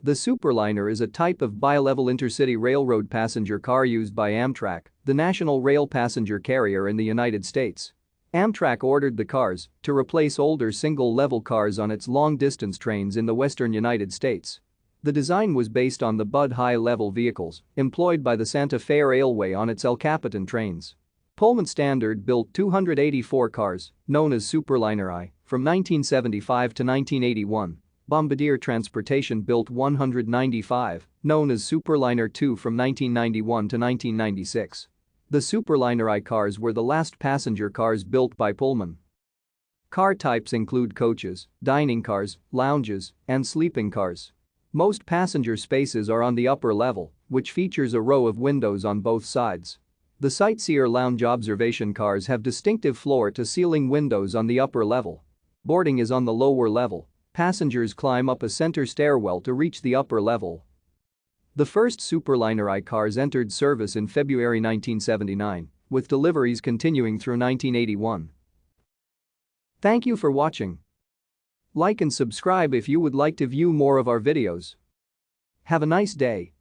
The Superliner is a type of bilevel intercity railroad passenger car used by Amtrak, the national rail passenger carrier in the United States. Amtrak ordered the cars to replace older single-level cars on its long-distance trains in the western United States. The design was based on the Bud high-level vehicles employed by the Santa Fe Railway on its El Capitan trains. Pullman-Standard built 284 cars, known as Superliner I, from 1975 to 1981. Bombardier Transportation built 195, known as Superliner II from 1991 to 1996. The Superliner I cars were the last passenger cars built by Pullman. Car types include coaches, dining cars, lounges, and sleeping cars. Most passenger spaces are on the upper level, which features a row of windows on both sides. The Sightseer Lounge observation cars have distinctive floor-to-ceiling windows on the upper level. Boarding is on the lower level. Passengers climb up a center stairwell to reach the upper level. The first Superliner I cars entered service in February 1979, with deliveries continuing through 1981. Thank you for watching. Like and subscribe if you would like to view more of our videos. Have a nice day.